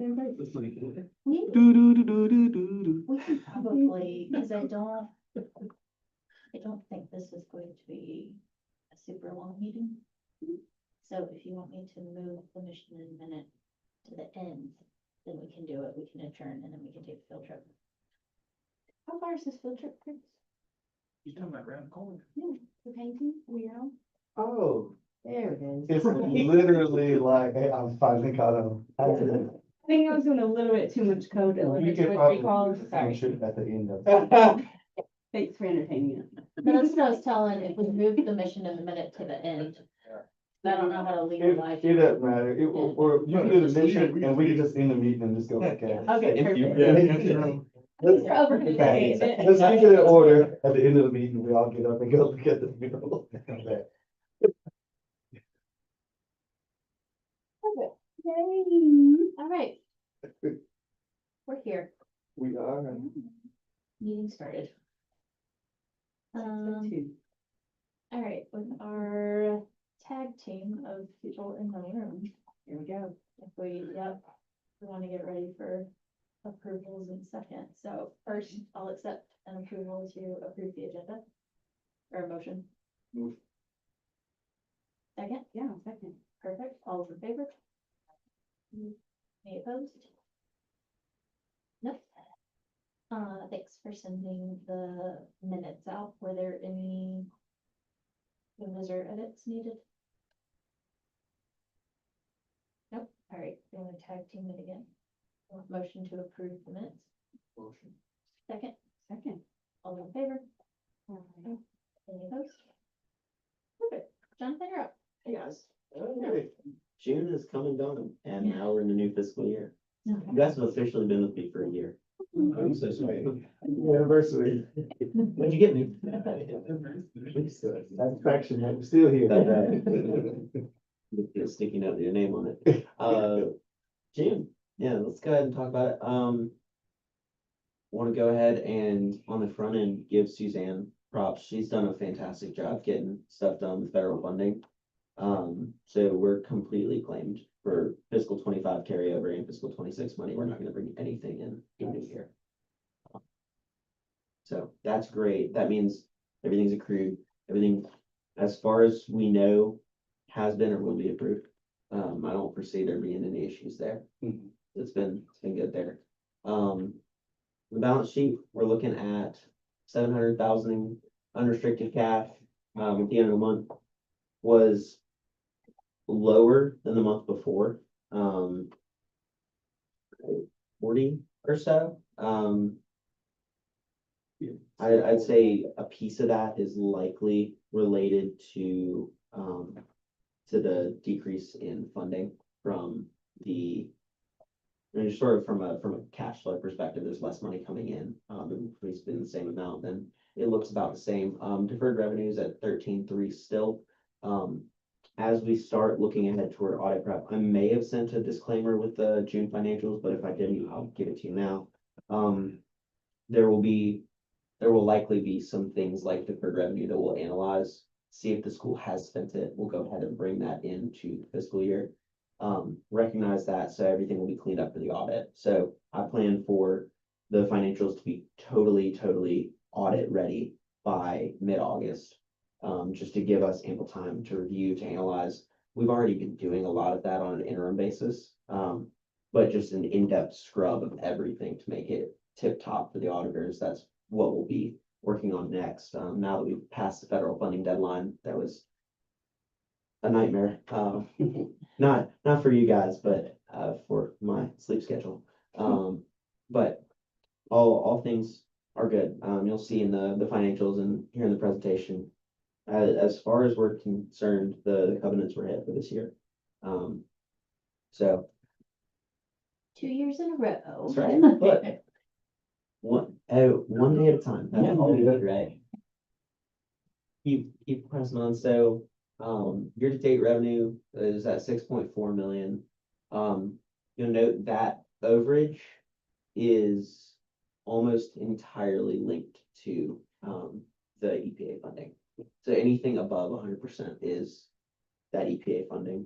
We Do, do, do, do, do, do, do. we can probably, because I don't think this is going to be a super long meeting. So if you want me to move the mission in a minute to the end, then we can do it. We can adjourn and then we can take the field trip. How far is this field trip, Chris? You talking about around the corner? Yeah, the painting, weirdo. Oh, There it is. it's literally like, hey, I'm finally caught up. I think I was doing a little bit too much code. You can probably finish it at the end of. Thanks for entertaining us. But that's what I was telling, if we move the mission in a minute to the end. I don't know how to legalize. It doesn't matter, or you can do the mission and we can just end the meeting and just go back at it. Okay, perfect. Yeah. Let's You're overcomplicating it. let's keep it in order, at the end of the meeting, we all get up and go look at the mural. Yay, all right. We're here, We are. meeting started. All right, with our tag team of people in the room, here we go. If we, we want to get ready for approvals in second. So first, I'll accept an approval to approve the agenda. Or a motion. Move. Second, Yeah, second. perfect. All in favor? Any opposed? Nope. Thanks for sending the minutes out. Were there any changes or edits needed? Nope. All right, we want to tag team it again. Motion to approve the minutes. Motion. Second, Second. all in favor? Any opposed? Perfect. Jonathan, you're up. Hey guys, Okay. June is coming down and Yeah. now we're in the new fiscal year. You guys have officially been with me for a year. I'm so sorry. Anniversary. What'd you get me? Satisfaction, I'm still here. With a sticky note with your name on it. June, yeah, let's go ahead and talk about it. Want to go ahead and on the front end, give Suzanne props. She's done a fantastic job getting stuff done with federal funding. So we're completely claimed for fiscal 25 carryover and fiscal 26 money. We're not gonna bring anything in new year. So that's great. That means everything's accrued, everything, as far as we know, has been or will be approved. I don't foresee there being any issues there. Mhm. It's been good there. The balance sheet, we're looking at 700,000 unrestricted cash, at the end of the month was lower than the month before, 40 or so. I'd say a piece of that is likely related to the decrease in funding from sort of from a cash flow perspective, there's less money coming in. It's been the same amount, then it looks about the same. Deferred revenues at 13.3 still. As we start looking ahead toward audit prep, I may have sent a disclaimer with the June financials, but if I didn't, I'll give it to you now. There will likely be some things like deferred revenue that we'll analyze, see if the school has spent it. We'll go ahead and bring that into the fiscal year. Recognize that, so everything will be cleaned up for the audit. So I plan for the financials to be totally audit ready by mid-August. Just to give us ample time to review, to analyze. We've already been doing a lot of that on an interim basis. But just an in-depth scrub of everything to make it tip top for the auditors. That's what we'll be working on next. Now that we've passed the federal funding deadline, that was a nightmare. Not for you guys, but for my sleep schedule. But all things are good. You'll see in the financials and here in the presentation. As far as we're concerned, the covenants were hit for this year. So 2 years in a row. that's right. But one day at a time. That's all we need, right? Keep pressing on. So year-to-date revenue is at 6.4 million. You'll note that overage is almost entirely linked to the EPA funding. So anything above 100% is that EPA funding.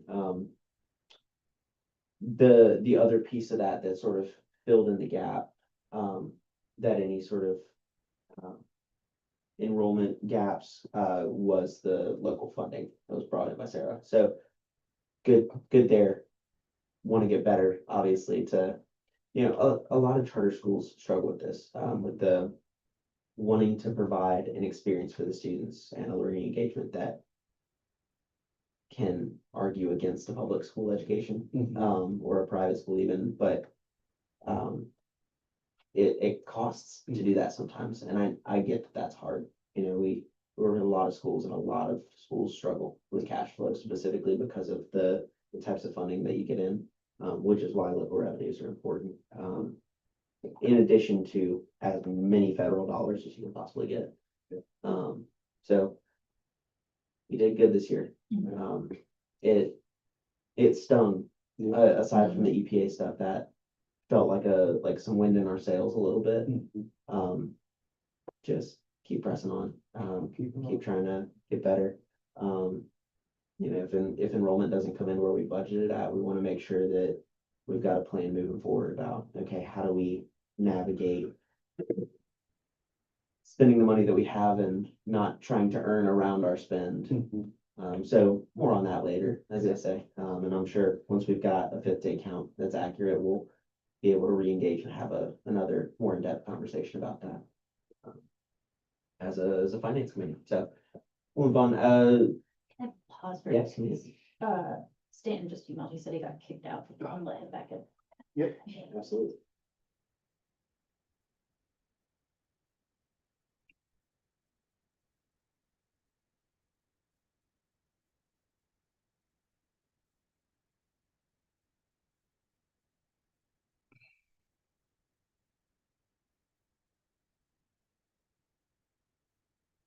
the other piece of that that sort of filled in the gap, that any sort of, enrollment gaps, was the local funding that was brought in by Sarah. So good there. Want to get better, obviously, to, a lot of charter schools struggle with this, with the wanting to provide an experience for the students and a learning engagement that can argue against a public school education, or a private school even, but it costs to do that sometimes, and I get that that's hard. We're in a lot of schools, and a lot of schools struggle with cash flow specifically because of the types of funding that you get in, which is why local revenues are important. In addition to as many federal dollars as you can possibly get. So we did good this year. It stung, aside from the EPA stuff, that felt like some wind in our sails a little bit. Just keep pressing on, keep trying to get better. If enrollment doesn't come in where we budgeted at, we want to make sure that we've got a plan moving forward about, okay, how do we navigate spending the money that we have and not trying to earn around our spend. So more on that later, as I say. And I'm sure once we've got a 5th day count that's accurate, we'll be able to re-engage and have another more in-depth conversation about that. As a finance committee. So we'll move on. Can I pause for Yes, a second? please. Stanton just emailed, he said he got kicked out, I'll let him back in. Yep, absolutely.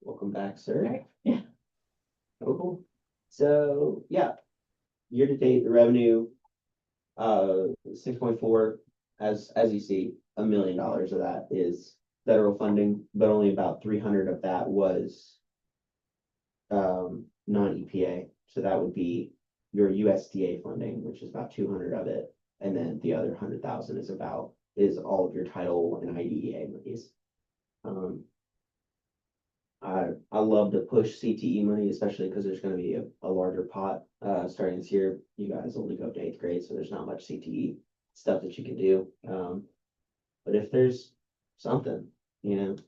Welcome back, sir. Alright, yeah. Oh, cool. So, yeah, year to date, the revenue, 6.4, as you see, $1 million of that is federal funding, but only about 300 of that was non-EPA. So that would be your USDA funding, which is about 200 of it. And then the other 100,000 is all of your title and IDEA monies. I love to push CTE money, especially because there's going to be a larger pot starting this year. You guys only go to 8th grade, so there's not much CTE stuff that you can do. But if there's something,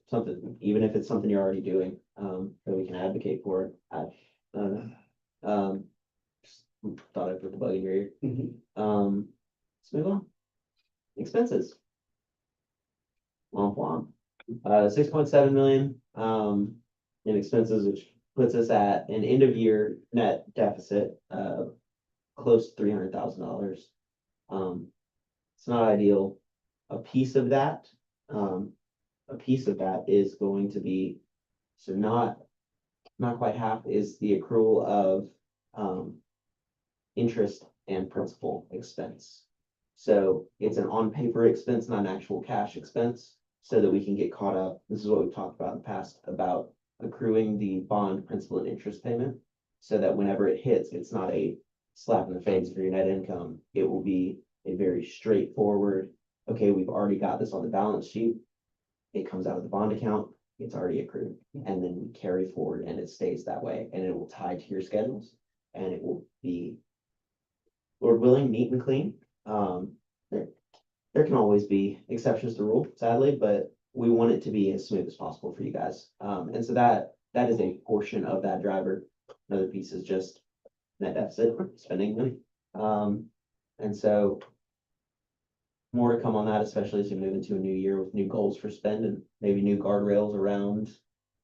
something, even if it's something you're already doing, that we can advocate for, just thought I'd put the bug in your ear. Let's move on. Expenses. Womp womp. 6.7 million in expenses, which puts us at an end of year net deficit of close to $300,000. It's not ideal. A piece of that is going to be, so not quite half, is the accrual of interest and principal expense. So it's an on paper expense, not an actual cash expense, so that we can get caught up. This is what we've talked about in the past, about accruing the bond principal and interest payment, so that whenever it hits, it's not a slap in the face for your net income. It will be a very straightforward, okay, we've already got this on the balance sheet. It comes out of the bond account, it's already accrued, and then we carry forward and it stays that way, and it will tie to your schedules, and it will be, Lord willing, neat and clean. There can always be exceptions to the rule, sadly, but we want it to be as smooth as possible for you guys. And so that is a portion of that driver. Another piece is just net deficit, spending money. And so more to come on that, especially as we move into a new year with new goals for spend and maybe new guardrails around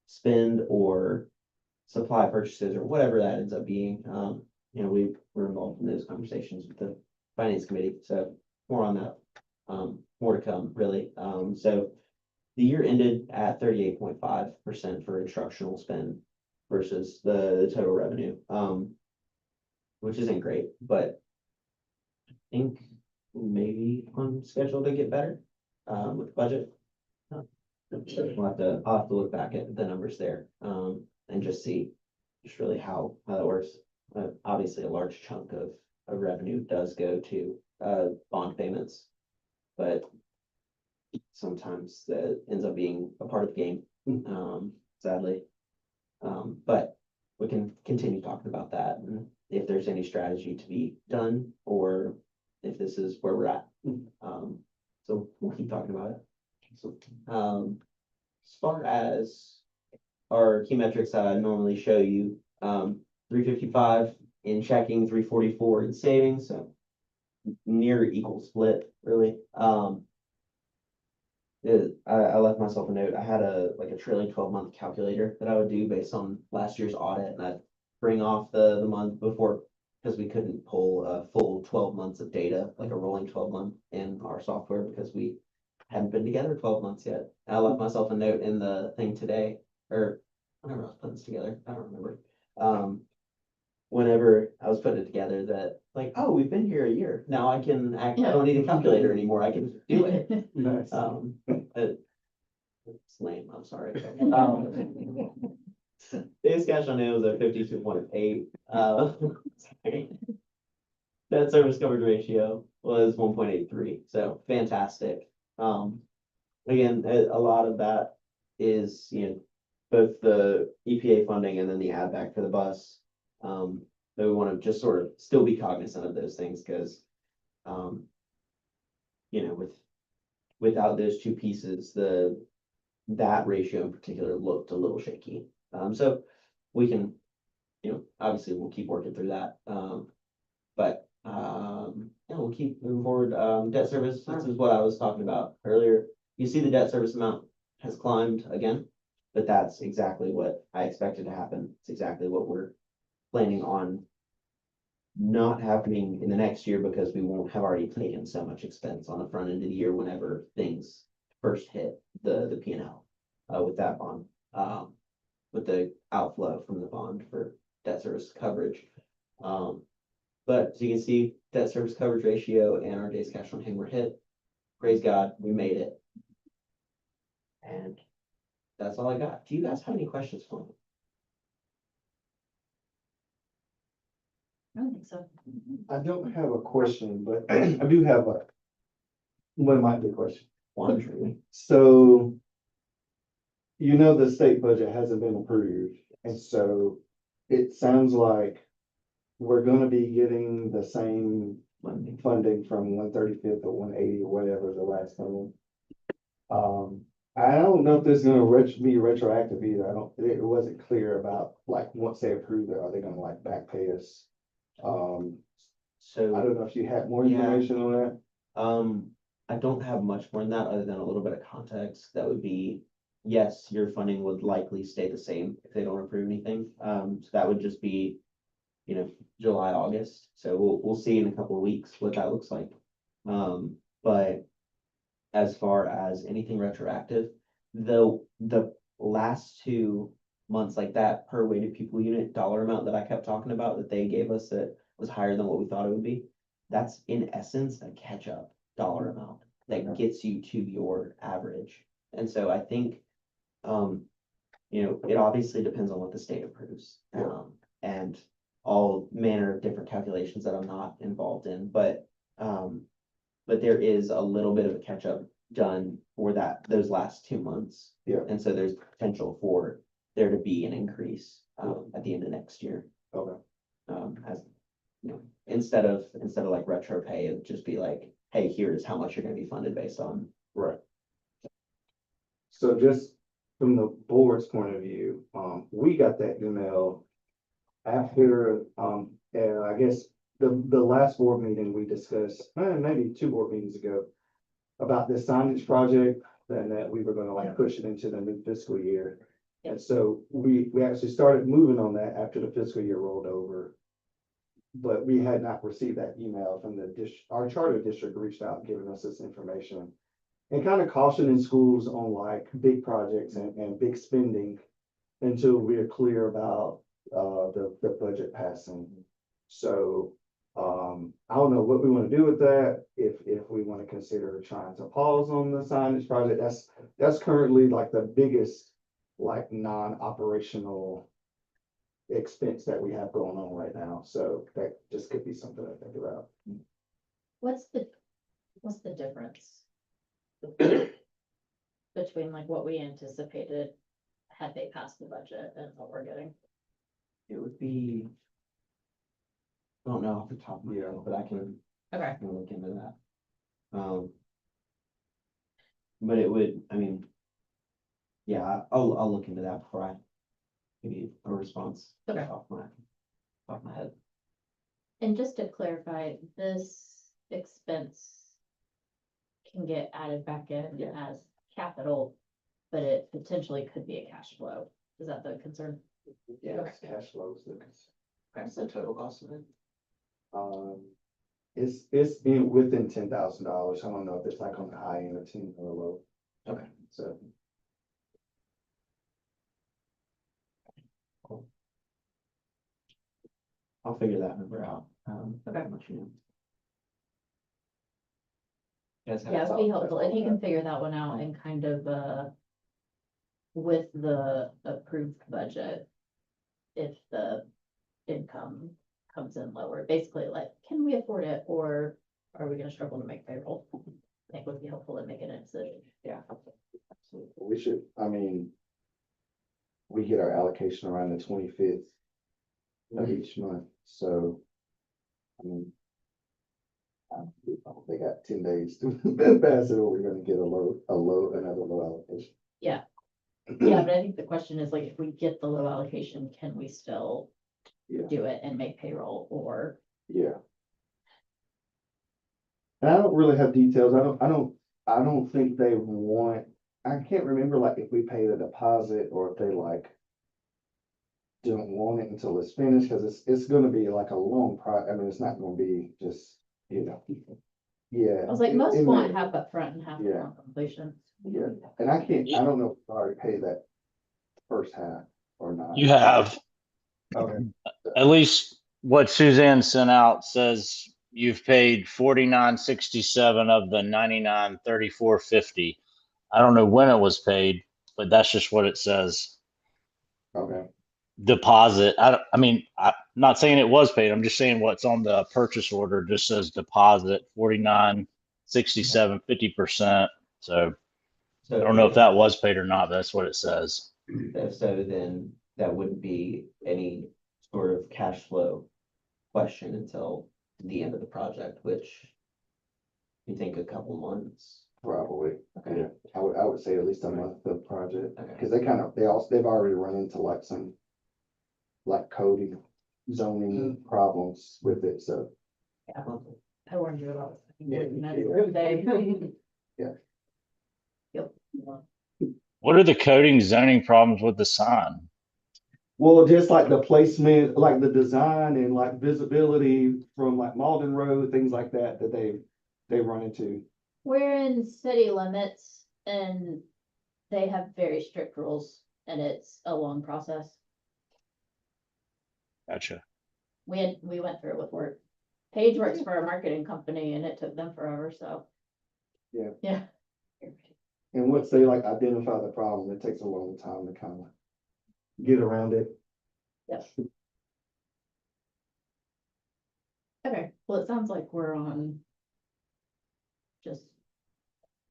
spend or supply purchases or whatever that ends up being. We're involved in those conversations with the finance committee, so more on that. More to come, really. So the year ended at 38.5% for instructional spend versus the total revenue, which isn't great, but I think maybe on schedule to get better with the budget. I'll have to look back at the numbers there and just see really how that works. Obviously, a large chunk of revenue does go to bond payments. But sometimes that ends up being a part of the game, sadly. But we can continue talking about that and if there's any strategy to be done or if this is where we're at. So we'll keep talking about it. So, as far as our key metrics that I normally show you, 355 in checking, 344 in savings, so near equal split, really. I left myself a note. I had a trailing 12-month calculator that I would do based on last year's audit, and I'd bring off the month before because we couldn't pull a full 12 months of data, like a rolling 12-month in our software because we hadn't been together 12 months yet. I left myself a note in the thing today, or whenever I was putting this together, I don't remember. Whenever I was putting it together that like, oh, we've been here a year. Now I don't need a calculator anymore. I can do it. Nice. It's lame, I'm sorry. Days cash on hand was at 52.8. Debt service coverage ratio was 1.83, so fantastic. Again, a lot of that is, both the EPA funding and then the add back for the bus. That we want to just sort of still be cognizant of those things because, without those two pieces, that ratio in particular looked a little shaky. So we can, obviously we'll keep working through that. But yeah, we'll keep moving forward. Debt service, this is what I was talking about earlier. You see the debt service amount has climbed again, but that's exactly what I expected to happen. It's exactly what we're planning on not happening in the next year because we won't have already taken so much expense on the front end of the year whenever things first hit the P&L with that bond, with the outflow from the bond for debt service coverage. But as you can see, debt service coverage ratio and our days cash on hand were hit. Praise God, we made it. And that's all I got. Do you guys have any questions for me? I don't think so. I don't have a question, but I do have one might be a question. Wondering. So, the state budget hasn't been approved, and so it sounds like we're gonna be getting the same funding from 135th or 180 or whatever the last one. I don't know if this is gonna be retroactive either. It wasn't clear about, like, once they approve it, are they gonna like back pay us? I So, don't know if you had more Yeah. information on that. I don't have much more than that other than a little bit of context. That would be, yes, your funding would likely stay the same if they don't approve anything. So that would just be, July, August. So we'll see in a couple of weeks what that looks like. But as far as anything retroactive, the last 2 months like that per weighted pupil unit dollar amount that I kept talking about that they gave us that was higher than what we thought it would be, that's in essence a catch-up dollar amount that gets you to your average. And so I think, it obviously depends on what the state approves. And all manner of different calculations that I'm not involved in, but there is a little bit of a catch-up done for those last 2 months. Yeah. And so there's potential for there to be an increase at the end of next year. Okay. As instead of like retro pay, it'd just be like, hey, here's how much you're gonna be funded based on. Right. So just from the board's point of view, we got that email after, I guess the last board meeting we discussed, maybe 2 board meetings ago, about this signage project and that we were gonna like push it into the new fiscal year. And so we actually started moving on that after the fiscal year rolled over. But we had not received that email from our charter district reached out, giving us this information. And kind of cautioning schools on like big projects and big spending until we're clear about the budget passing. So I don't know what we want to do with that, if we want to consider trying to pause on the signage project. That's currently like the biggest like non-operational expense that we have going on right now. So that just could be something to think about. What's the difference? Between like what we anticipated had they passed the budget and what we're getting? It would be. I don't know off the top of my head, but I can Okay, look into that. But it would, I mean. Yeah, I'll look into that before I give you a response. Okay. Off my head. and just to clarify, this expense can get added back in Yeah. as capital, but it potentially could be a cash flow. Is that the concern? Yes, cash flows. That's the total cost of it. It's in within $10,000. I don't know if it's like on the high end or 10 or low. Okay. So. I'll figure that number out. Okay. I'll let you know. Guys have Yeah, it'd be thought- helpful if you can figure that one out and kind of, with the approved budget, if the income comes in lower, basically like, can we afford it, or are we gonna struggle to make payroll? I think would be helpful in making a decision. Yeah. Absolutely. We should, I mean. We get our allocation around the 25th of each month, so. I mean. They got 10 days to pass it, or we're gonna get another low allocation. Yeah, but I think the question is like, if we get the low allocation, can we still Yeah. do it and make payroll, or? Yeah. And I don't really have details. I don't think they want, I can't remember like if we pay the deposit or if they like. Don't want it until it's finished, cause it's gonna be like a long I mean, it's not gonna be just, Yeah. I was like, it- most it want may- half upfront and half Yeah. upon completion. Yeah, and I don't know if I already paid that first half or not. You have, Okay, at least what Suzanne sent out says you've paid 49.67 of the 99.34.50. I don't know when it was paid, but that's just what it says. okay, Deposit. I mean, I'm not saying it was paid. I'm just saying what's on the purchase order just says deposit 49.67, 50%. So I don't know if that was paid or not, but that's what it says. If so, then that wouldn't be any sort of cash flow question until the end of the project, which you think a couple months. probably, Okay. yeah, I would say at least a month of project, Okay. cause they've already run into like some. Like coding, zoning problems with it, so, I warned you about. Yeah, yeah. Yep. What are the coding zoning problems with the sign? well, just like the placement, like the design and like visibility from like Malden Road, things like that, they run into. We're in city limits and they have very strict rules and it's a long process. Gotcha. We went through it with work. Paige works for a marketing company and it took them forever, so. Yeah. Yeah. And once they like identify the problem, it takes a long time to kind of get around it. Yes. Okay, well, it sounds like we're on. Just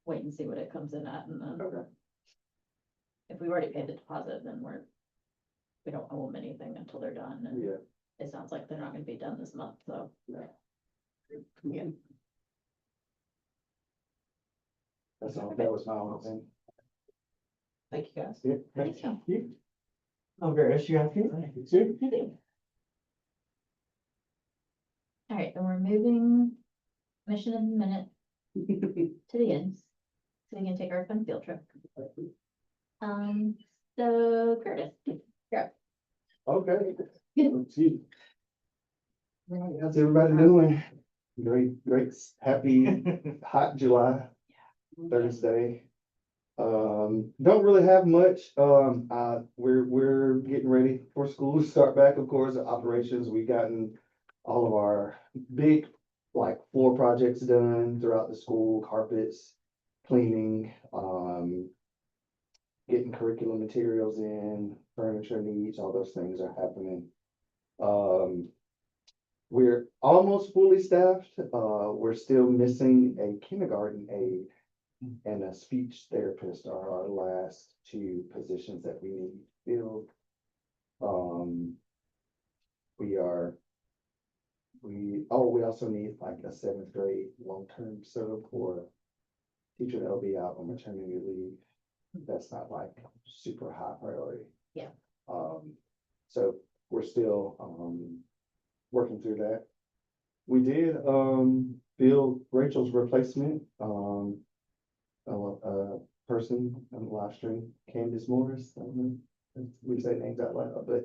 wait and see what it comes in at, and then. Okay. If we've already paid the deposit, then we don't owe them anything until they're done, and Yeah. it sounds like they're not gonna be done this month, so. Yeah. That's all, that was my only thing. Thank you, guys. Yeah, Thank you. Have a great rest of your afternoon. All right, then we're moving mission of the minute to the ends, so we can take our fun field trip. So Curtis, Okay. Let's see. All right, how's everybody doing? Great, happy, hot July, Thursday. Don't really have much. We're getting ready for school to start back, of course, operations. We've gotten all of our big, like, floor projects done throughout the school, carpets, cleaning, getting curriculum materials in, furniture needs, all those things are happening. we're almost fully staffed. We're still missing a kindergarten aide and a speech therapist are our last two positions that we need filled. We are, we also need like a seventh grade long-term sub for a teacher that'll be out on maternity leave. That's not like super high priority. Yeah. So we're still, working through that. We did, fill Rachel's replacement, a person on the live stream, Candace Morris. I don't know if we say names out loud, but,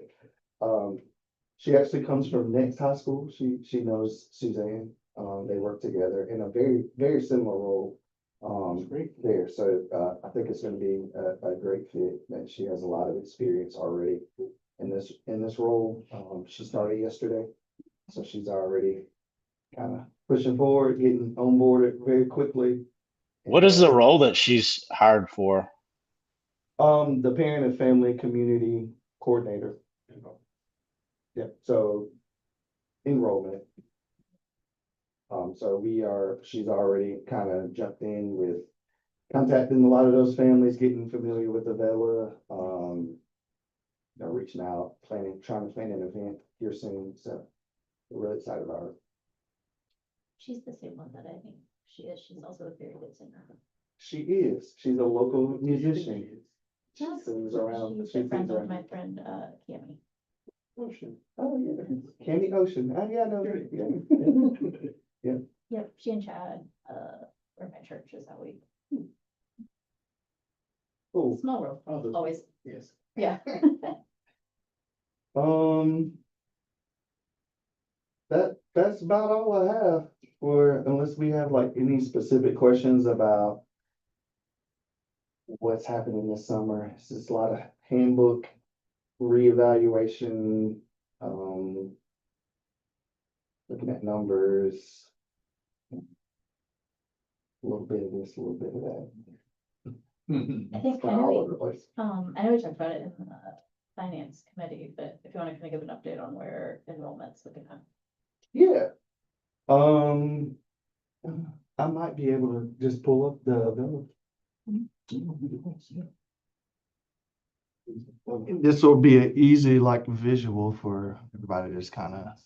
she actually comes from Next High School. She knows Suzanne. They work together in a very, very similar role. Great. There, so, I think it's gonna be a great fit, that she has a lot of experience already in this role. She started yesterday, so she's already kind of pushing forward, getting on board very quickly. What is the role that she's hired for? The parent and family community coordinator. Yep, so enrollment. So she's already kind of jumped in with contacting a lot of those families, getting familiar with Avella, reaching out, trying to plan an event here soon, so we're really excited about her. She's the same one that I think she is. She's also a very good singer. She's a local musician. She Yes. sings around. She's She a friend sings of around. my friend, Cami. Ocean. Oh, yeah. Candy Ocean. Oh, yeah, I know. her. Yeah. Yep, she and Chad, were my church is how we, Cool. small world, Oh, those- always, Yes. yeah. That's about all I have unless we have like any specific questions about what's happening this summer. It's just a lot of handbook reevaluation, looking at numbers. A little bit of this, a little bit of that. I think, It's kind of all over the place. I know we talked about it in the finance committee, but if you want to kind of give an update on where enrollment's looking at. Yeah. I might be able to just pull up the. This will be an easy like visual for everybody to just kind of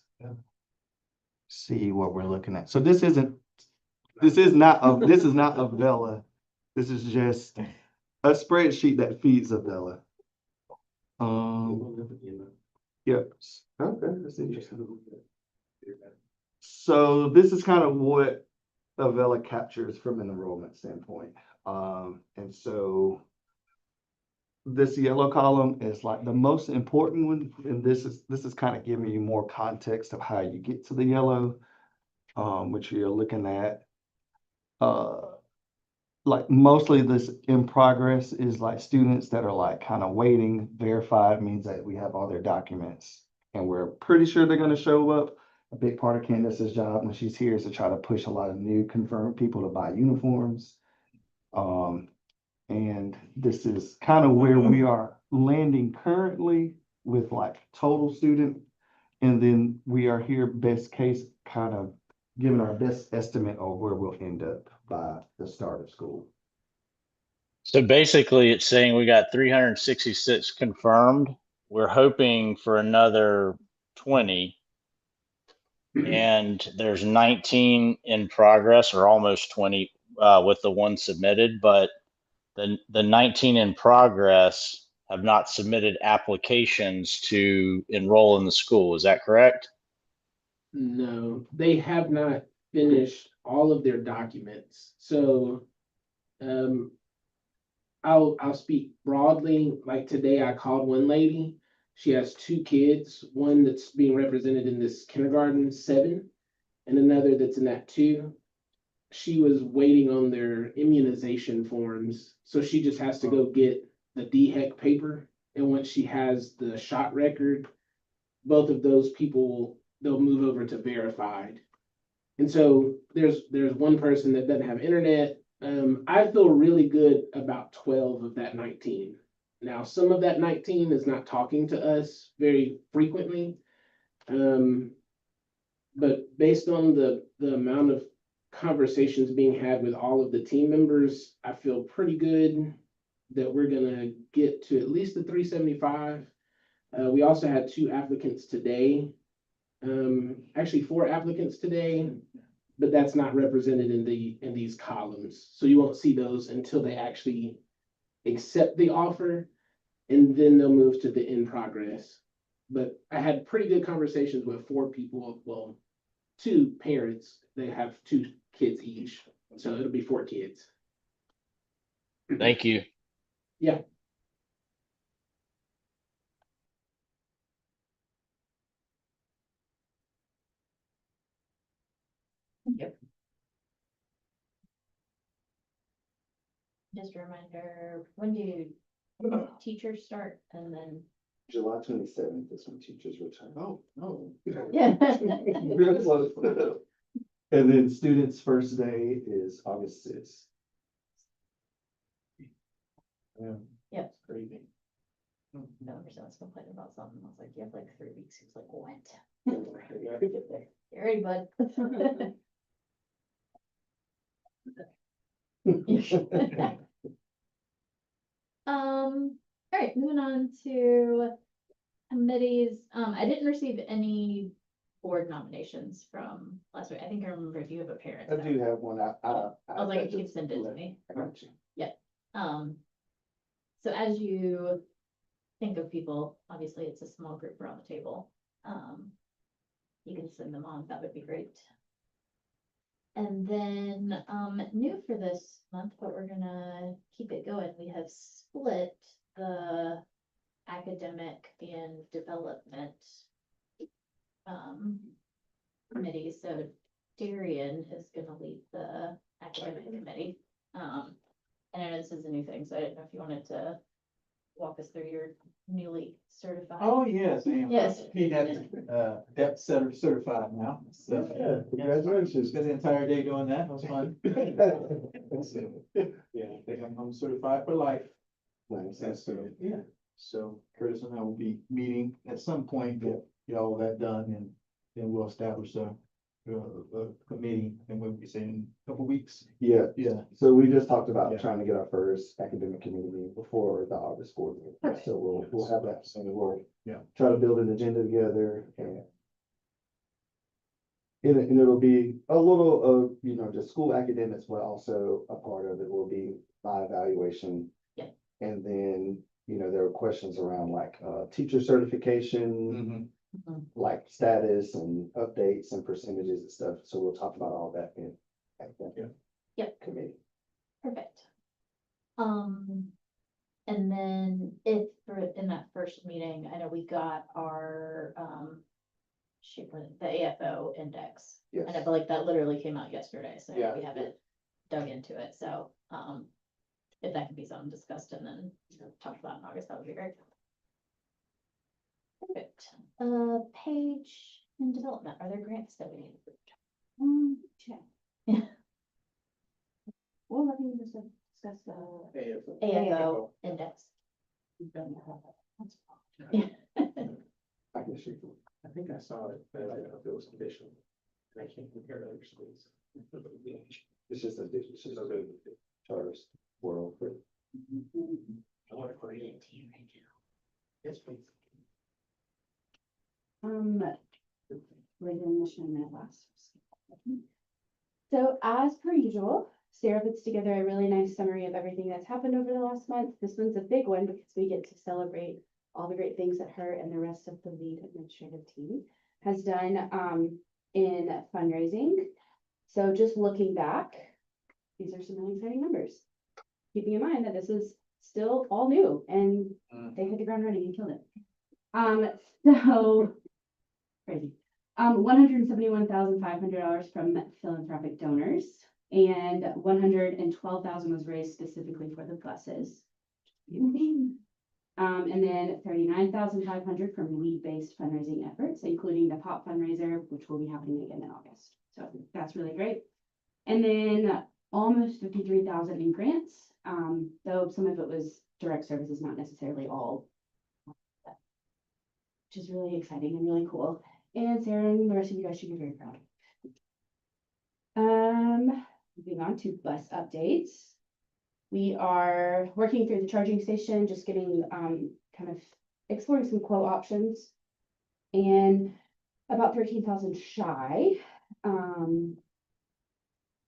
see what we're looking at. So this is not Avella. This is just a spreadsheet that feeds Avella. Yep. Okay, that's interesting. So this is kind of what Avella captures from an enrollment standpoint. And so this yellow column is like the most important one, and this is kind of giving you more context of how you get to the yellow, which you're looking at. Like mostly this in progress is like students that are like kind of waiting. Verified means that we have all their documents and we're pretty sure they're gonna show up. A big part of Candace's job when she's here is to try to push a lot of new confirmed people to buy uniforms. And this is kind of where we are landing currently with like total student. And then we are here best case kind of giving our best estimate of where we'll end up by the start of school. So basically it's saying we got 366 confirmed. We're hoping for another 20. And there's 19 in progress or almost 20 with the one submitted, but the 19 in progress have not submitted applications to enroll in the school. Is that correct? No, they have not finished all of their documents. So, I'll speak broadly. Like today, I called one lady. She has two kids, one that's being represented in this kindergarten 7, and another that's in that 2. She was waiting on their immunization forms, so she just has to go get the DHEC paper. And once she has the shot record, both of those people, they'll move over to verified. And so there's one person that doesn't have internet. I feel really good about 12 of that 19. Now, some of that 19 is not talking to us very frequently. But based on the amount of conversations being had with all of the team members, I feel pretty good that we're gonna get to at least the 375. We also had 2 applicants today. Actually 4 applicants today, but that's not represented in these columns. So you won't see those until they actually accept the offer, and then they'll move to the in progress. But I had pretty good conversations with 4 people, well, 2 parents. They have 2 kids each, so it'll be 4 kids. Thank you. Yeah. Just a reminder, when do teachers start and then, July 27th is when teachers return. Oh, no. yeah. Real close. And then students' first day is August 6th. Yeah. Yep. Crazy. No, was complaining about something. I was like, you have like 3 weeks. He was like, what? Get ready, bud. All right, moving on to committees. I didn't receive any board nominations from last week. I think I remember if you have a parent. I do have one. I was like, if you could send it to me. I got you. So as you think of people, obviously it's a small group around the table. You can send them on, that would be great. And then, new for this month, but we're gonna keep it going. We have split the academic and development committee. So Darian is gonna lead the academic committee. And I know this is a new thing, so I didn't know if you wanted to walk us through your newly certified. Oh, yes, ma'am. Yes. He got, depth setter certified now, so. Yeah, congratulations. Spent the entire day doing that, it was fun. Yeah, I think I'm certified for life. Nice. And so, yeah, so Curtis and I will be meeting at some point, get all that done, and then we'll establish a committee, and we'll be saying a couple weeks. Yeah, Yeah. so we just talked about Yeah. trying to get our first academic committee meeting before the August board meeting. Perfect. So we'll have that, so we'll Yeah. try to build an agenda together and it'll be a little of, just school academics, but also a part of it will be my evaluation. Yeah. And then, there are questions around like, teacher certification, like status and updates and percentages and stuff. So we'll talk about all that in academic Yep. committee. Perfect. And then if in that first meeting, I know we got our, the AFO index. Yes. And I feel like that literally came out yesterday, so Yeah. we haven't dug into it, so, if that could be something discussed and then talked about in August, that would be great. Perfect. Page in development, are there grants that we need? Check. Yeah. Well, let me just discuss the. AFO index. Yeah. I can shoot you. I think I saw it, but I don't know if it was conditional. I can't compare to other schools. It's just a charters world. I want to create. Yes, please. Regular mission and last. So as per usual, Sarah puts together a really nice summary of everything that's happened over the last month. This one's a big one because we get to celebrate all the great things that her and the rest of the lead administrative team has done in fundraising. So just looking back, these are some really exciting numbers. Keeping in mind that this is still all new and they hit the ground running and killed it. So crazy. $171,500 from philanthropic donors and 112,000 was raised specifically for the buses. And then 39,500 from lead-based fundraising efforts, including the POP fundraiser, which will be happening again in August. So that's really great. And then almost 53,000 in grants, though some of it was direct services, not necessarily all, which is really exciting and really cool. And Sarah and the rest of you guys should be very proud. Moving on to bus updates. We are working through the charging station, just getting, kind of exploring some quote options. And about 13,000 shy.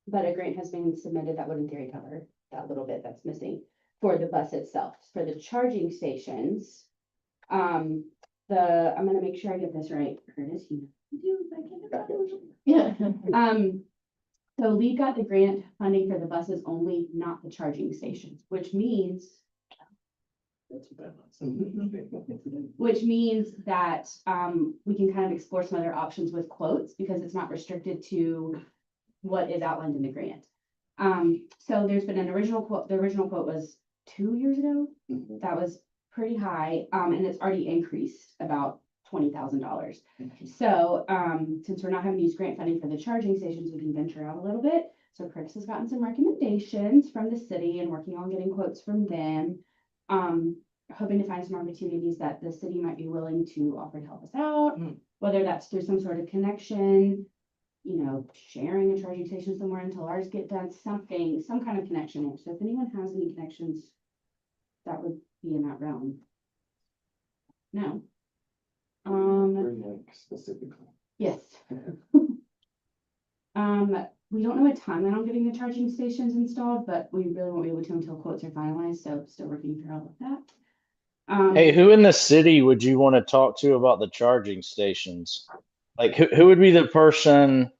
But a grant has been submitted that would in theory cover that little bit that's missing for the bus itself. For the charging stations, I'm gonna make sure I get this right, Curtis. Yeah. So we got the grant funding for the buses only, not the charging stations, which means that, we can kind of explore some other options with quotes because it's not restricted to what is outlined in the grant. So there's been an original quote, the original quote was 2 years ago. Mhm. That was pretty high, and it's already increased about $20,000. So, since we're not having to use grant funding for the charging stations, we can venture out a little bit. So Chris has gotten some recommendations from the city and working on getting quotes from them. Hoping to find some opportunities that the city might be willing to offer to help us out, whether that's through some sort of connection, sharing a charging station somewhere until ours get done, some kind of connection. So if anyone has any connections, that would be in that realm. No. Greenlink specifically. Yes. We don't know a timeline on getting the charging stations installed, but we really won't be able to until quotes are finalized, so still working through all of that. Hey, who in the city would you want to talk to about the charging stations? Like, who would be the person?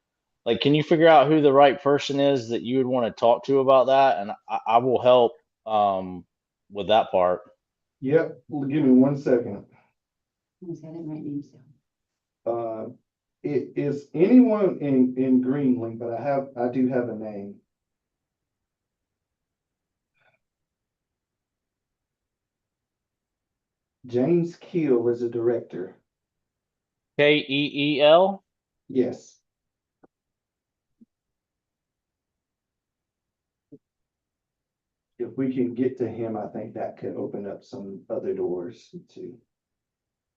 Like, can you figure out who the right person is that you would want to talk to about that? And I will help with that part. Yep, give me 1 second. I didn't write names down. It is anyone in Greenlink, but I do have a name. James Keel is a director. KEEL? Yes. If we can get to him, I think that could open up some other doors to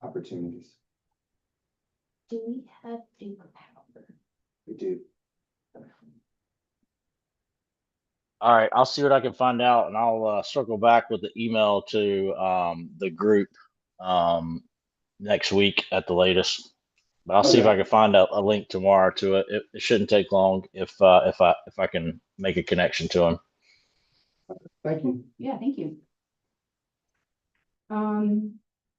opportunities. Do we have Duke Power? We do. All right, I'll see what I can find out, and I'll circle back with the email to the group next week at the latest. But I'll see if I can find a link tomorrow to it. It shouldn't take long if I can make a connection to him. Thank you. Yeah, thank you.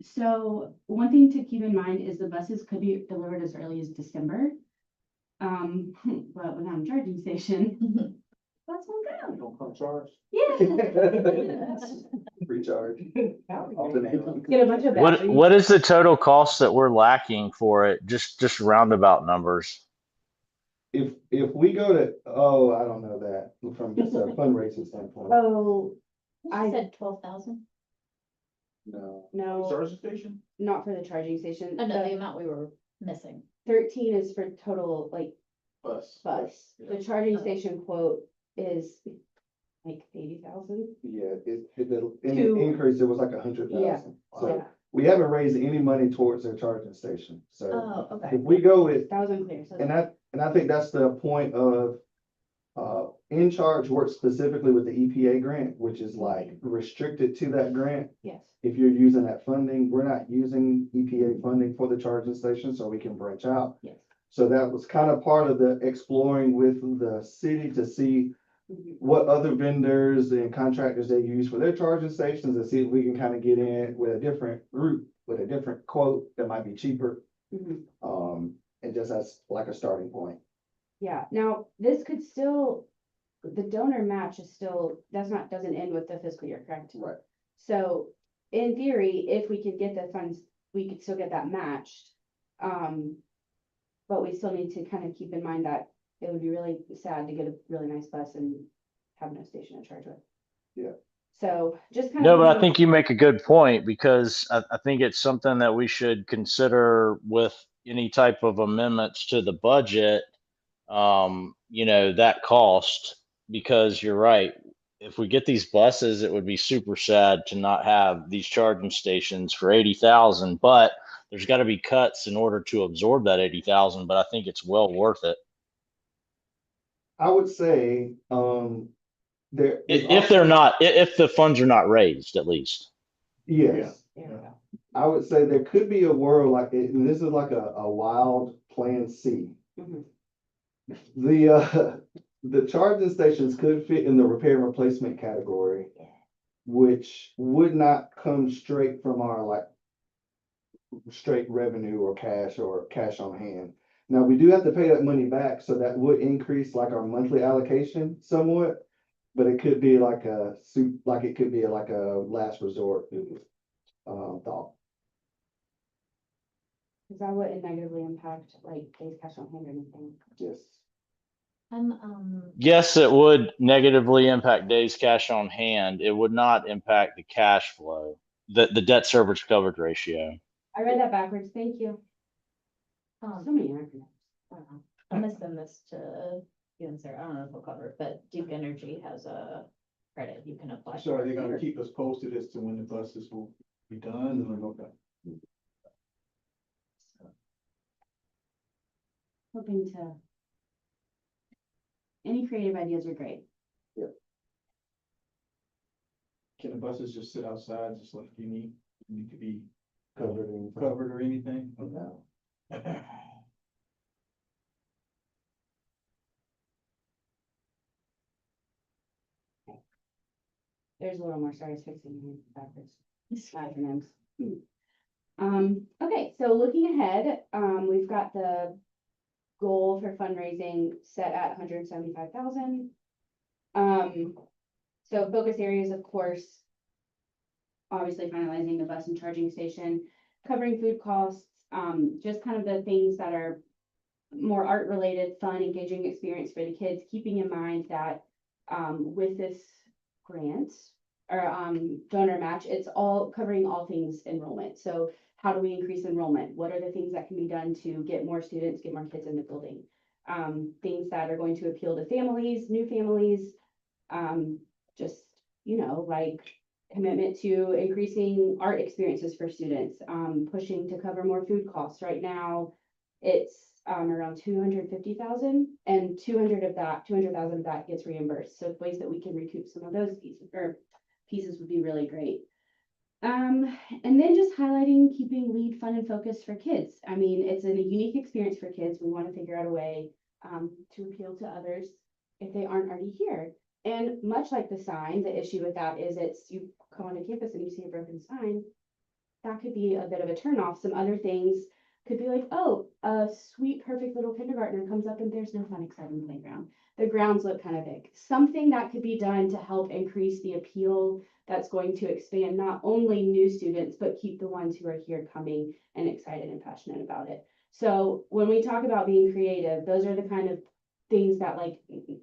So one thing to keep in mind is the buses could be delivered as early as December. But without a charging station, that's one go. Don't come charge. Yeah. Recharge. Get a bunch of What batteries. what is the total cost that we're lacking for it? Just roundabout numbers. If we go to, I don't know that from just a fundraising standpoint. Oh, I I- said 12,000. No. no, Charging station? not for the charging station. Oh, no, the The amount we were missing. 13 is for total, like, Bus. bus. The charging station quote is like 80,000. Yeah, in the To- increase, it was like 100,000. Yeah. So Yeah, we haven't raised any money towards their charging station. So Oh, okay. if we go with, that was unclear. So and I think that's the point of, In Charge works specifically with the EPA grant, which is like restricted to that grant. yes. If you're using that funding, we're not using EPA funding for the charging station, so we can branch out. Yes. So that was kind of part of the exploring with the city to see what other vendors and contractors they use for their charging stations and see if we can kind of get in with a different group, with a different quote that might be cheaper. Mhm. And just as like a starting point. Yeah, now this could still, the donor match is still, doesn't end with the fiscal year, correct? Right. So in theory, if we could get the funds, we could still get that matched. But we still need to kind of keep in mind that it would be really sad to get a really nice bus and have no station to charge with. Yeah. So just kind No, of. but I think you make a good point because I think it's something that we should consider with any type of amendments to the budget. That cost, because you're right. If we get these buses, it would be super sad to not have these charging stations for 80,000. But there's got to be cuts in order to absorb that 80,000, but I think it's well worth it. I would say, there is. If they're not, if the funds are not raised, at least. Yes, There we go. I would say there could be a world like, and this is like a wild plan C. Mhm. The charging stations could fit in the repair and replacement category, which would not come straight from our like straight revenue or cash on hand. Now, we do have to pay that money back, so that would increase like our monthly allocation somewhat, but it could be like it could be like a last resort, thought. Cause that wouldn't negatively impact like days cash on hand or anything. Yes. Yes, it would negatively impact days cash on hand. It would not impact the cash flow, the debt service coverage ratio. I read that backwards, thank you. So many acronyms. I'm gonna send this to you and Sarah. I don't know if we'll cover it, but Duke Energy has a credit you can apply. So are they for. gonna keep us posted as to when the buses will be done and okay? Hoping to. Any creative ideas are great. Can the buses just sit outside just like you need to be Covered. covered or anything? No. Okay. There's a little more, sorry, I was fixing my backwards acronyms. Okay, so looking ahead, we've got the goal for fundraising set at 175,000. So focus areas, of course, obviously finalizing the bus and charging station, covering food costs, just kind of the things that are more art related, fun, engaging experience for the kids, keeping in mind that with this grant or donor match, it's all covering all things enrollment. So how do we increase enrollment? What are the things that can be done to get more students, get more kids in the building? Things that are going to appeal to families, new families, just, like commitment to increasing art experiences for students, pushing to cover more food costs. Right now, it's around 250,000 and 200,000 of that gets reimbursed. So ways that we can recoup some of those pieces would be really great. And then just highlighting keeping lead fun and focused for kids. I mean, it's a unique experience for kids. We want to figure out a way to appeal to others if they aren't already here. And much like the sign, the issue with that is you come onto campus and you see a broken sign, that could be a bit of a turnoff. Some other things could be like, oh, a sweet, perfect little kindergartner comes up and there's no fun, exciting playground. The grounds look kind of big. Something that could be done to help increase the appeal that's going to expand not only new students, but keep the ones who are here coming and excited and passionate about it. So when we talk about being creative, those are the kind of things that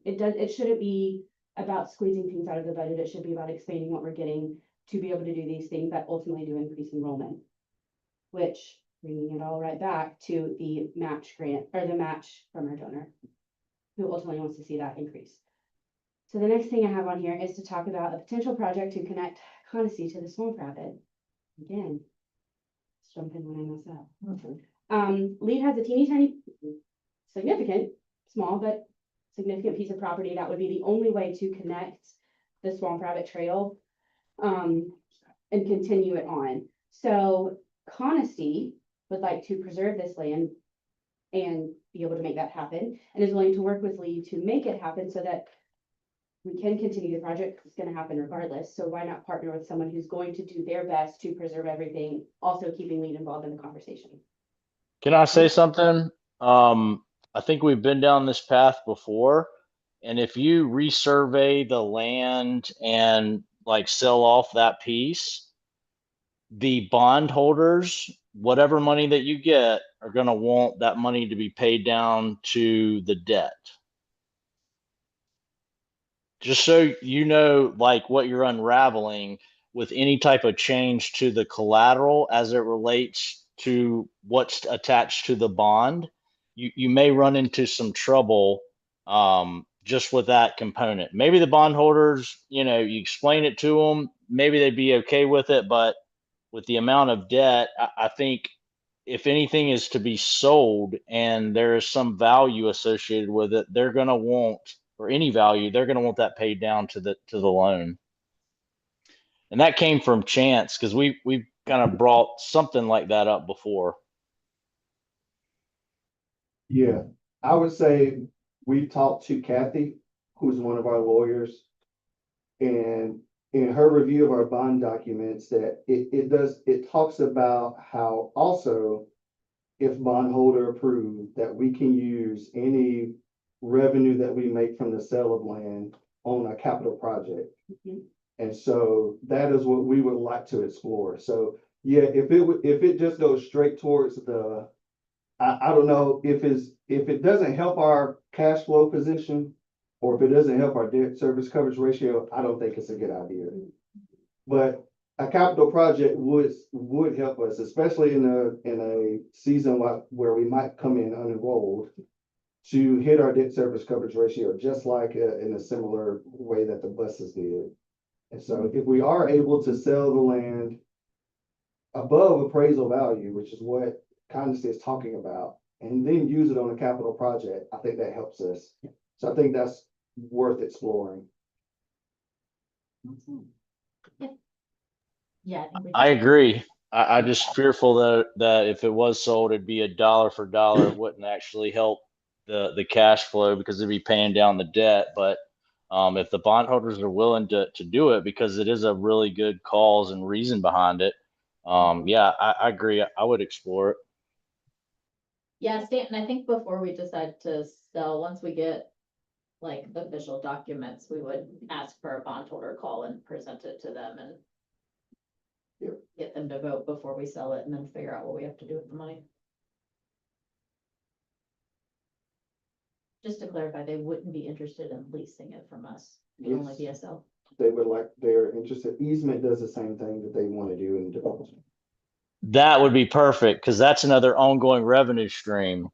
it shouldn't be about squeezing things out of the budget. It should be about expanding what we're getting to be able to do these things that ultimately do increase enrollment, which bringing it all right back to the match grant or the match from our donor who ultimately wants to see that increase. So the next thing I have on here is to talk about a potential project to connect Conacy to the Swamp Rabbit. Again, let's jump in when I mess up. Lead has a teeny tiny, significant, small, but significant piece of property that would be the only way to connect the Swamp Rabbit Trail and continue it on. So Conacy would like to preserve this land and be able to make that happen, and is willing to work with Lee to make it happen so that we can continue the project. It's going to happen regardless. So why not partner with someone who's going to do their best to preserve everything, also keeping Lead involved in the conversation. Can I say something? I think we've been down this path before. And if you resurvey the land and like sell off that piece, the bondholders, whatever money that you get, are going to want that money to be paid down to the debt. Just so you know, like what you're unraveling with any type of change to the collateral as it relates to what's attached to the bond, you may run into some trouble just with that component. Maybe the bondholders, you explain it to them, maybe they'd be okay with it, but with the amount of debt, I think if anything is to be sold and there is some value associated with it, they're gonna want, or any value, they're gonna want that paid down to the loan. And that came from Chance because we kind of brought something like that up before. Yeah, I would say we talked to Kathy, who's one of our lawyers. And in her review of our bond documents, that it talks about how also if bondholder approved, that we can use any revenue that we make from the sale of land on a capital project. Mhm. And so that is what we would like to explore. So, yeah, if it just goes straight towards I don't know if it doesn't help our cash flow position, or if it doesn't help our debt service coverage ratio, I don't think it's a good idea. But a capital project would help us, especially in a season where we might come in unenrolled, to hit our debt service coverage ratio, just like in a similar way that the buses did. And so if we are able to sell the land above appraisal value, which is what Condesty is talking about, and then use it on a capital project, I think that helps us. So I think that's worth exploring. Yeah, I think we I can- agree. I just fearful that if it was sold, it'd be a dollar for dollar. It wouldn't actually help the cash flow because they'd be paying down the debt. But if the bondholders are willing to do it because it is a really good cause and reason behind it, yeah, I agree. I would explore it. Yeah, Stanton, I think before we decide to sell, once we get like the official documents, we would ask for a bondholder call and present it to them and Yep. get them to vote before we sell it and then figure out what we have to do with the money. Just to clarify, they wouldn't be interested in leasing it from us, it would only be a sell. They're interested, easement does the same thing that they want to do in development. That would be perfect because that's another ongoing revenue stream.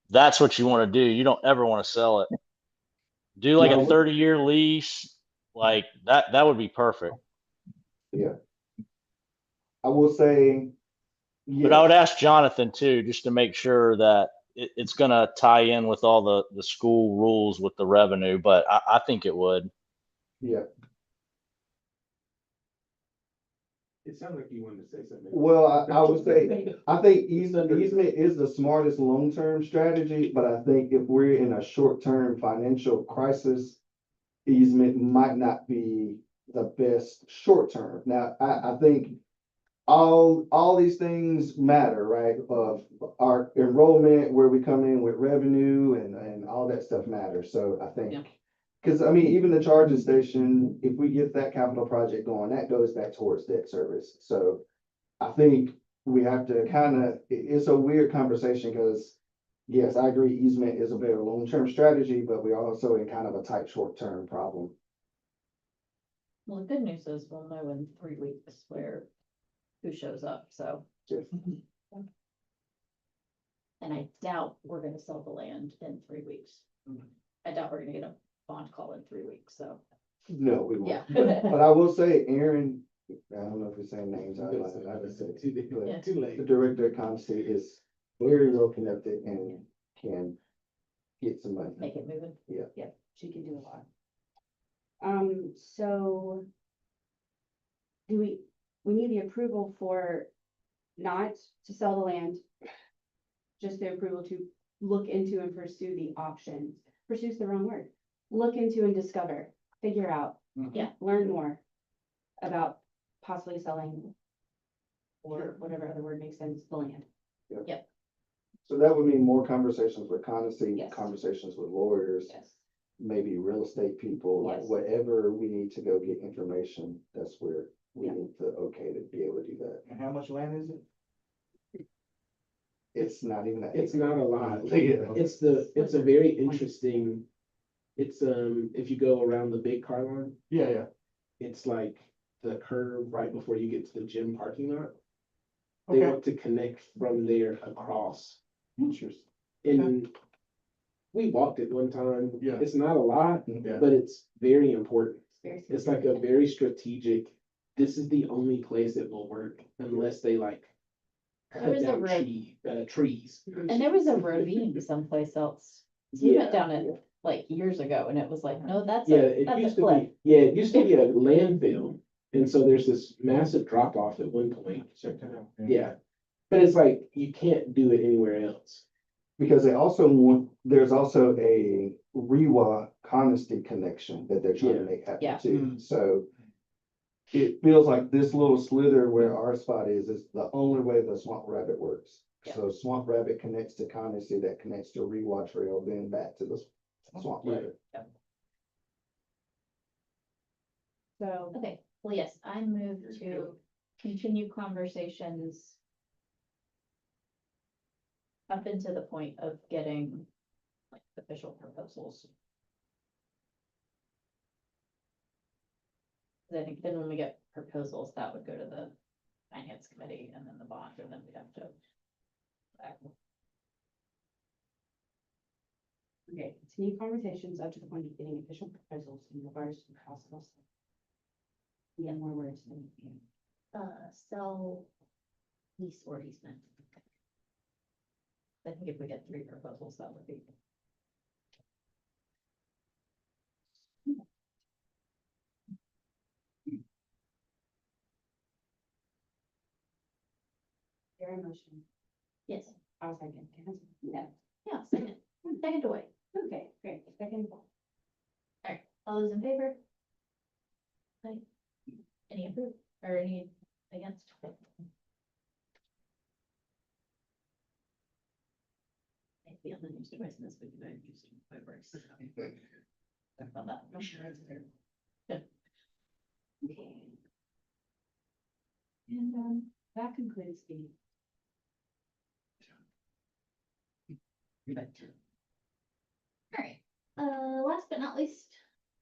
That's what you want to do. You don't ever want to sell it. Do like No, a 30-year lease, like that. That would be perfect. I will say. But I would yes, ask Jonathan too, just to make sure that it's going to tie in with all the school rules with the revenue. But I think it would. Yeah, It sounded like you wanted to say something. well, I would say, I think easement is the smartest long-term strategy, but I think if we're in a short-term financial crisis, easement might not be the best short-term. Now, I think all these things matter, right? Of our enrollment, where we come in with revenue and all that stuff matters. So I Yeah. think, because I mean, even the charging station, if we get that capital project going, that goes back towards debt service. So I think we have to it's a weird conversation because yes, I agree easement is a better long-term strategy, but we're also in kind of a tight short-term problem. Well, the good news is we'll know in 3 weeks who shows up, so. Yes. And I doubt we're gonna sell the land in 3 weeks. I doubt we're gonna get a bond call in 3 weeks, so, No, we won't. yeah. But I will say Aaron, I don't know if we're saying names, I just said, Yeah. Too late. the director of Constance is very well connected and can get some money. Make it moving. She can do a lot. So do we need the approval for not to sell the land? Just the approval to look into and pursue the options. Pursue's the wrong word. Look into and discover, figure out. Yeah. Learn more about possibly selling or whatever other word makes sense, the land. So that would mean more conversations with Constance, Yes. conversations with lawyers, Yes. maybe real estate people, like Yes. whatever we need to go get information, that's where we Yeah. need the okay to be able to do that. And how much land is it? It's not even. It's not a lot. Yeah. It's a very interesting, if you go around the big car line, Yeah. it's like the curve right before you get to the gym parking lot. They Okay. want to connect from there across. Interesting. And we walked it one time. Yeah. It's not a lot, Yeah. but it's very important. It's very It's like a very strategic, this is the only place it will work unless they like There was cut a down road, trees. and there was a ravine someplace else. We Yeah. went down it like years ago and it was like, no, that's Yeah, a, it that's a used to cliff. be, yeah, it used to be a landfill, and so there's this massive drop off at one point. Check that out. Yeah, but it's like, you can't do it anywhere else. Because they also want, there's also a Rewa Coniston connection that they're trying to Yeah. make Yeah. happen too, so. It feels like this little slither where our spot is the only way the Swamp Rabbit works. Yeah. So Swamp Rabbit connects to Coniston, that connects to Rewa Trail, then back to the Swamp Yeah. Rabbit. So, Okay, well, yes, I move to continue conversations up into the point of getting like official proposals. I think then when we get proposals, that would go to the finance committee and then the bond, and then we'd have to. okay, continue conversations up to the point of getting official proposals in regards to the possible. Yeah, more words than, Sell lease or easement. I think if we get 3 proposals, that would be. their emotion. Yes, I was like, yeah, yeah, second away. okay, great, second. All those in favor? Aye. Any approved or any against? Maybe on the news twice in this week, I used my words. Talk about that. Good. And, that concludes the. Alright, last but not least,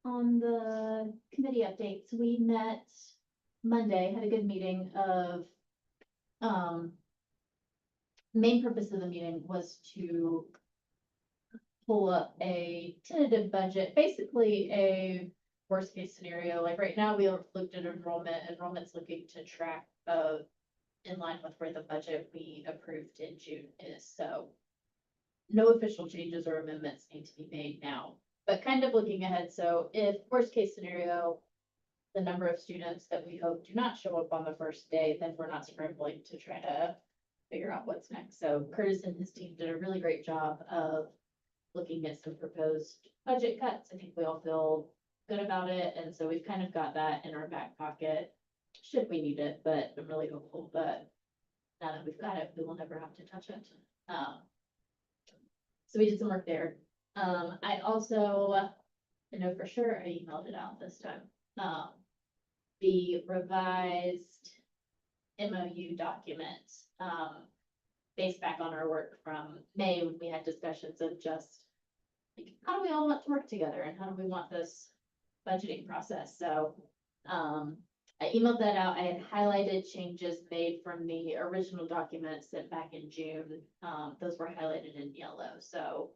on the committee updates, we met Monday, had a good meeting of, main purpose of the meeting was to pull up a tentative budget, basically a worst case scenario, like right now, we looked at enrollment's looking to track in line with where the budget we approved in June is, so no official changes or amendments need to be made now, but kind of looking ahead, so if worst case scenario, the number of students that we hope do not show up on the first day, then we're not scrambling to try to figure out what's next. So Curtis and his team did a really great job of looking at some proposed budget cuts. I think we all feel good about it, and so we've kind of got that in our back pocket, should we need it, but I'm really hopeful that now that we've got it, we will never have to touch it. So we did some work there. I also, I know for sure I emailed it out this time. The revised MOU document, based back on our work from May, when we had discussions of just like, how do we all want to work together and how do we want this budgeting process? So, I emailed that out. I had highlighted changes made from the original document sent back in June. Those were highlighted in yellow. So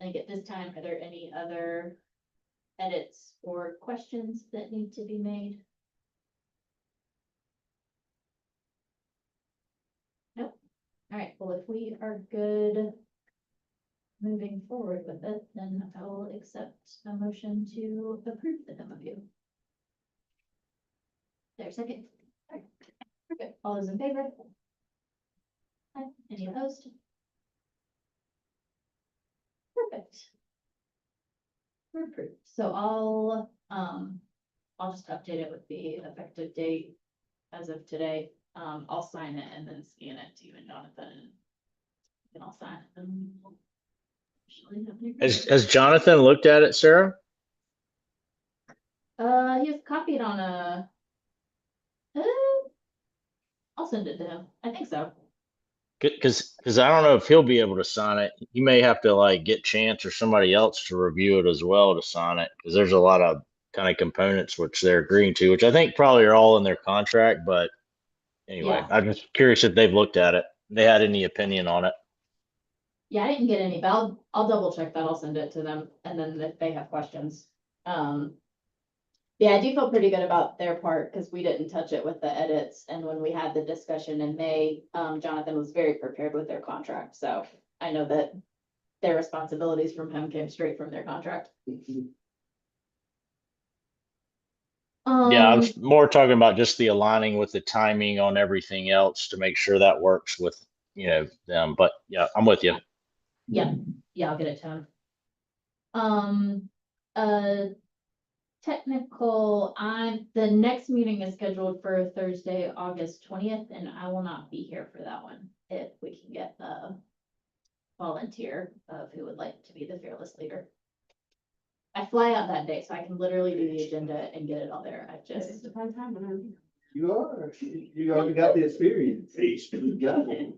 I think at this time, are there any other edits or questions that need to be made? Nope. All right, well, if we are good moving forward with it, then I will accept a motion to approve the MOU. There's a second. All right. Perfect. All those in favor? Aye. Any opposed? Perfect. We're approved. So I'll just update it with the effective date as of today. I'll sign it and then scan it to you and Jonathan. And you can all sign it and we'll officially have an agreement. Has Jonathan looked at it, Sarah? He has copied on a. I'll send it to him. I think so. Because I don't know if he'll be able to sign it. He may have to like get Chance or somebody else to review it as well to sign it. Because there's a lot of kind of components which they're agreeing to, which I think probably are all in their contract. But anyway, Yeah. I'm just curious if they've looked at it. They had any opinion on it. Yeah, I didn't get any, but I'll double check that. I'll send it to them and then if they have questions. Yeah, Yeah, I do feel pretty good about their part, because we didn't touch it with the edits, and when we had the discussion in May, Jonathan was very prepared with their contract, so I know that their responsibilities from him came straight from their contract. Yeah, I Um, was more talking about just the aligning with the timing on everything else to make sure that works with, them. But yeah, I'm with you. yeah, I'll get it to him. Uh, technical, the next meeting is scheduled for Thursday, August 20th, and I will not be here for that one. If we can get a volunteer of who would like to be the fearless leader. I fly out that day, so I can literally do the agenda and get it all there. I just, It's a fun time when I'm. You are, you already got the experience. You got it.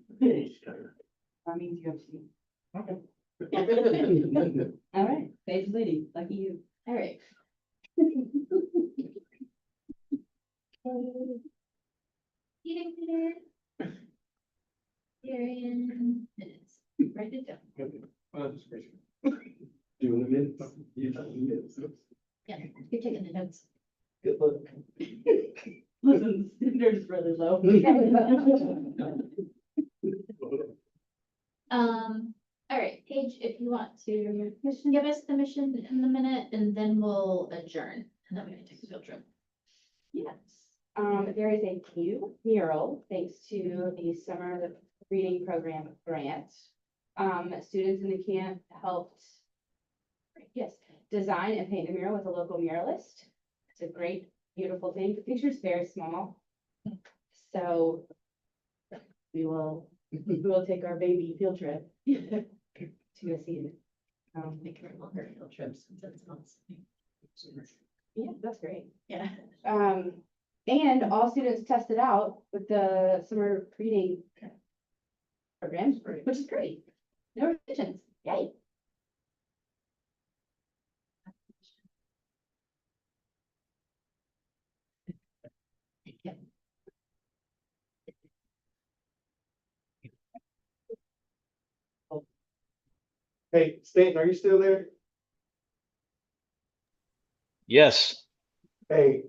That means you have to. Okay. All right, Paige Lady, lucky you. all right. Meeting minutes. Hearing minutes. Write it down. Doing the minutes. You doing the minutes. Yeah, you're taking the notes. Good luck. Listen, the standard's really low. All right, Paige, if you want to give us the mission in the minute, and then we'll adjourn, and then we can take a field trip. Yes, there is a new mural thanks to the summer reading program grant. Students in the camp helped, yes, design and paint a mural with a local muralist. It's a great, beautiful thing. The picture's very small. So we will take our baby field trip to go see it. Make it longer field trips since it's not. Yeah, that's great. Yeah. And all students tested out with the summer reading program, which is great. No revisions, yay. Hey, Stanton, are you still there? Yes. Hey,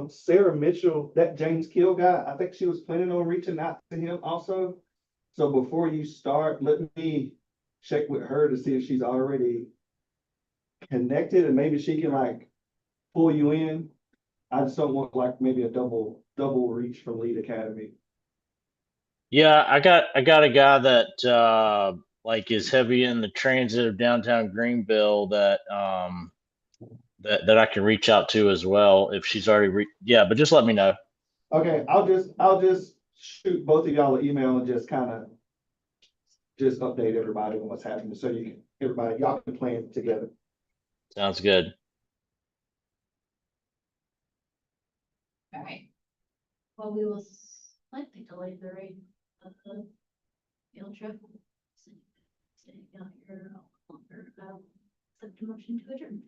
Sarah Mitchell, that James Kill guy, I think she was planning on reaching out to him also. So before you start, let me check with her to see if she's already connected and maybe she can like pull you in. I just don't want like maybe a double reach from Lead Academy. Yeah, I got a guy that like is heavy in the transit of downtown Greenville that that I can reach out to as well if she's already yeah, but just let me know. Okay, I'll just shoot both of y'all an email and just kind of just update everybody on what's happening so you can, everybody, y'all can plan together. Sounds good. All right. Well, we will slightly delay the rate of the field trip. Sitting out here a lot longer. Accept a motion to adjourn.